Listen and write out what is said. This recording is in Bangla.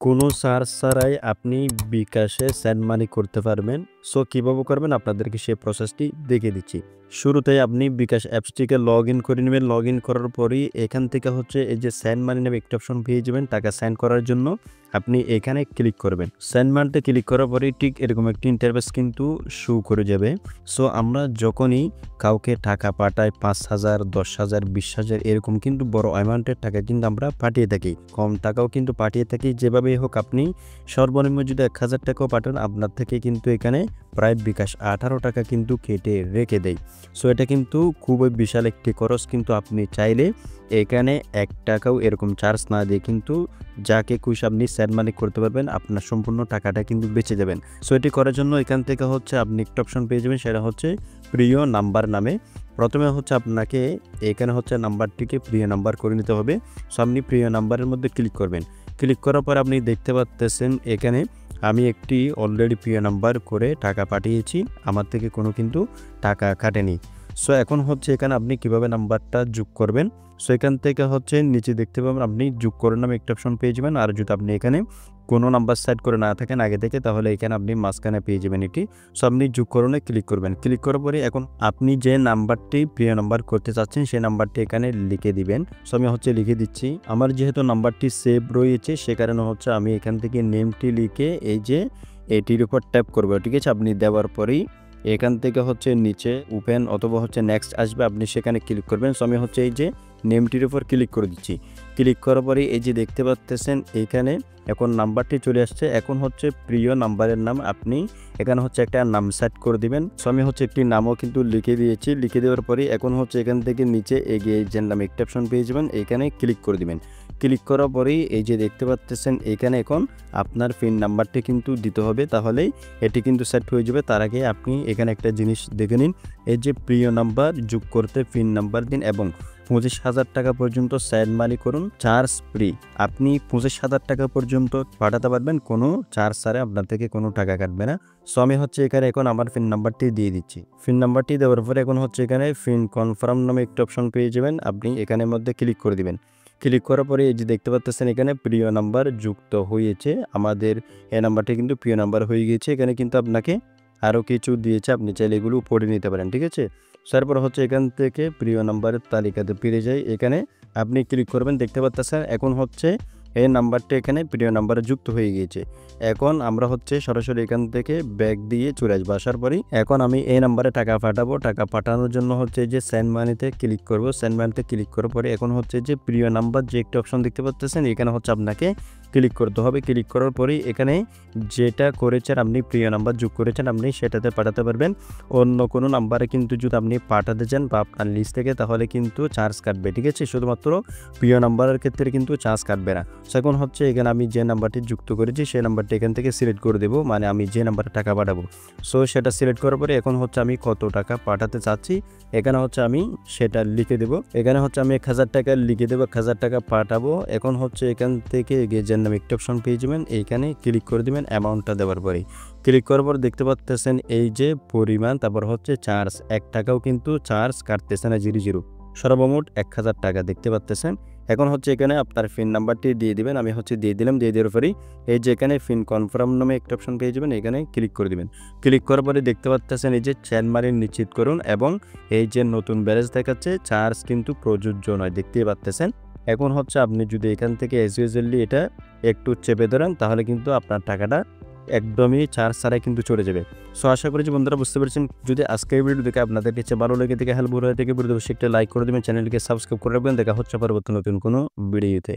কোনো চার্জ ছাড়াই আপনি বিকাশে সেন্ড মানি করতে পারবেন। সো কীভাবে করবেন আপনাদেরকে সেই প্রসেসটি দেখিয়ে দিচ্ছি। শুরুতেই আপনি বিকাশ অ্যাপসটিকে লগ ইন করে নেবেন। লগ ইন করার পরেই এখান থেকে হচ্ছে এই যে সেন্ড মানি নামে একটা অপশন পেয়ে যাবেন। টাকা সেন্ড করার জন্য আপনি এখানে ক্লিক করবেন। সেন্ড মানিতে ক্লিক করার পরেই ঠিক এরকম একটি ইন্টারফেস কিন্তু শো করে যাবে। সো আমরা যখনই কাউকে টাকা পাঠাই ৫,০০০, ১০,০০০, ২০,০০০ এরকম কিন্তু বড় অ্যামাউন্টের টাকা কিন্তু আমরা পাঠিয়ে থাকি। কম টাকাও কিন্তু পাঠিয়ে থাকি। যেভাবেই হোক আপনি সর্বনিম্ন যদি ১,০০০ টাকাও পাঠান আপনার থেকে কিন্তু এখানে প্রায় বিকাশ ১৮ টাকা কিন্তু কেটে রেখে দেয়। সো এটা কিন্তু খুবই বিশাল একটি খরচ। কিন্তু আপনি চাইলে এখানে ১ টাকাও এরকম চার্জ না দিয়ে কিন্তু যাকে খুশি আপনি সেন্ড মানি করতে পারবেন। আপনার সম্পূর্ণ টাকাটা কিন্তু বেঁচে যাবেন। সো এটি করার জন্য এখান থেকে হচ্ছে আপনি একটা অপশন পেয়ে যাবেন, সেটা হচ্ছে প্রিয় নাম্বার নামে। প্রথমে হচ্ছে আপনাকে এখানে হচ্ছে নাম্বারটিকে প্রিয় নাম্বার করে নিতে হবে। সো আপনি প্রিয় নাম্বারের মধ্যে ক্লিক করবেন। ক্লিক করার পর আপনি দেখতে পাচ্ছেন এখানে আমি একটি অলরেডি প্রিয় নাম্বার করে টাকা পাঠিয়েছি, আমার থেকে কোনো কিন্তু টাকা কাটেনি। সো এখন হচ্ছে এখানে আপনি কিভাবে নাম্বারটা যোগ করবেন। সো এখান থেকে হচ্ছে নিচে দেখতে পাবেন আপনি যোগ করার নামে একটা অপশন পেয়ে যাবেন। আর যদি আপনি এখানে কোনো নাম্বার সেট করে না থাকেন আগে থেকে, তাহলে এখানে আপনি মাঝখানে পেয়ে যাবেন এটি। সো আপনি যোগকরণে ক্লিক করবেন। ক্লিক করার পরে এখন আপনি যে নাম্বারটি প্রিয় নাম্বার করতে চাচ্ছেন সেই নাম্বারটি এখানে লিখে দিবেন। সো আমি হচ্ছে লিখে দিচ্ছি। আমার যেহেতু নাম্বারটি সেভ রয়েছে সে কারণে হচ্ছে আমি এখান থেকে নেমটি লিখে এই যে এটির উপর ট্যাপ করবো। ঠিক আছে, আপনি দেওয়ার পরেই এখান থেকে হচ্ছে নিচে ওপেন অথবা হচ্ছে নেক্সট আসবে, আপনি সেখানে ক্লিক করবেন। সো আমি হচ্ছে এই যে নেমটির উপর ক্লিক করে দিচ্ছি। ক্লিক করার পরে এই যে দেখতে পাচ্ছেন এইখানে এখন নাম্বারটি চলে আসছে। এখন হচ্ছে প্রিয় নাম্বারের নাম আপনি এখানে হচ্ছে একটা নাম সেট করে দিবেন। সো আমি হচ্ছে একটি নামও কিন্তু লিখে দিয়েছি। লিখে দেওয়ার পরে এখন হচ্ছে এখান থেকে নিচে এগিয়ে যে নামে একটা অপশন পেয়ে যাবেন, এখানে ক্লিক করে দিবেন। ক্লিক করার পরেই এই যে দেখতে পাচ্ছেন এখানে এখন আপনার পিন নাম্বারটি কিন্তু দিতে হবে, তাহলেই এটি কিন্তু সেট হয়ে যাবে। তার আগে আপনি এখানে একটা জিনিস দেখে নিন, এই যে প্রিয় নাম্বার যোগ করতে পিন নাম্বার দিন এবং ২৫,০০০ টাকা পর্যন্ত সেন্ড মানি করুন চার্জ ফ্রি। আপনি ২৫,০০০ টাকা পর্যন্ত পাঠাতে পারবেন, কোনো চার্জ ছাড়া, আপনার থেকে কোনো টাকা কাটবে না। সো আমি হচ্ছে এখানে এখন আমার পিন নাম্বারটি দিয়ে দিচ্ছি। পিন নাম্বারটি দেওয়ার পরে এখন হচ্ছে এখানে পিন কনফার্ম নামে একটা অপশন পেয়ে যাবেন, আপনি এখানের মধ্যে ক্লিক করে দিবেন। ক্লিক করার পরে এই যে দেখতে পাচ্ছেন এখানে প্রিয় নাম্বার যুক্ত হয়েছে। আমাদের এই নাম্বারটি কিন্তু প্রিয় নাম্বার হয়ে গিয়েছে। এখানে কিন্তু আপনাকে আরও কিছু দিয়েছে, আপনি চাইলে এগুলো পড়ে নিতে পারেন। ঠিক আছে, তারপর হচ্ছে এখান থেকে প্রিয় নাম্বারের তালিকাতে ফিরে যাই, এখানে আপনি ক্লিক করবেন। দেখতে পাচ্ছেন এখন হচ্ছে এই নাম্বারটি এখানে প্রিয় নাম্বারে যুক্ত হয়ে গিয়েছে। এখন আমরা হচ্ছে সরাসরি এখান থেকে ব্যাক দিয়ে চলে আসবো। আসার পরেই এখন আমি এই নাম্বারে টাকা পাঠাবো। টাকা পাঠানোর জন্য হচ্ছে যে সেন্ড মানিতে ক্লিক করব। সেন্ড মানিতে ক্লিক করার পরে এখন হচ্ছে যে প্রিয় নাম্বার যে একটা অপশন দেখতে পাচ্ছেন এখানে হচ্ছে আপনাকে ক্লিক করতে হবে। ক্লিক করার পরেই এখানে যেটা করেছেন আপনি প্রিয় নাম্বার যোগ করেছেন আপনি সেটাতে পাঠাতে পারবেন। অন্য কোনো নাম্বারে কিন্তু যদি আপনি পাঠাতে চান বা আপনার লিস্ট থেকে, তাহলে কিন্তু চার্জ কাটবে। ঠিক আছে, শুধুমাত্র প্রিয় নাম্বারের ক্ষেত্রে কিন্তু চার্জ কাটবে না। এখন হচ্ছে এখানে আমি যে নাম্বারটি যুক্ত করেছি সেই নাম্বারটি এখান থেকে সিলেক্ট করে দেবো, মানে আমি যে নাম্বারে টাকা পাঠাবো। সো সেটা সিলেক্ট করার পরে এখন হচ্ছে আমি কত টাকা পাঠাতে চাচ্ছি এখানে হচ্ছে আমি সেটা লিখে দেবো। এখানে হচ্ছে আমি ১,০০০ টাকা লিখে দেবো, ১,০০০ টাকা পাঠাবো। এখন হচ্ছে এখান থেকে গেজের নামে একটা অপশন পেয়ে যাবেন, এইখানে ক্লিক করে দেবেন। অ্যামাউন্টটা দেওয়ার পরেই ক্লিক করার পর দেখতে পাচ্ছেন এই যে পরিমাণ, তারপর হচ্ছে চার্জ ১ টাকাও কিন্তু চার্জ কাটতেছে না, 0 সর্বমোট ১,০০০ টাকা দেখতে পাচ্ছেন। এখন হচ্ছে এখানে আপনার পিন নাম্বারটি দিয়ে দিবেন। আমি হচ্ছে দিয়ে দিলাম। দিয়ে দেওয়ার পরেই এই যে এখানে পিন কনফার্ম নামে একটা অপশন পেয়ে যাবেন, এখানে ক্লিক করে দিবেন। ক্লিক করার পরে দেখতে পাচ্ছেন এই যে সেন্ড মানি নিশ্চিত করুন এবং এই যে নতুন ব্যালেন্স দেখাচ্ছে, চার্জ কিন্তু প্রযোজ্য নয়, দেখতেই পাচ্ছেন। এখন হচ্ছে আপনি যদি এখান থেকে অ্যাজ ইউজুয়ালি এটা একটু চেপে ধরেন তাহলে কিন্তু আপনার টাকাটা একদমই চার্জ ছাড়াই কিন্তু চলে যাবে। সো আশা করি যে বন্ধুরা বুঝতে পেরেছেন। যদি আজকের ভিডিও দেখে আপনাদের কাছে ভালো লেগে থেকে হেল্পফুল হয়ে থেকে ভিডিও একটা লাইক করে দেবেন, চ্যানেলটিকে সাবস্ক্রাইব করে রাখবেন। দেখা হচ্ছে পরবর্তী নতুন কোনো ভিডিওতে।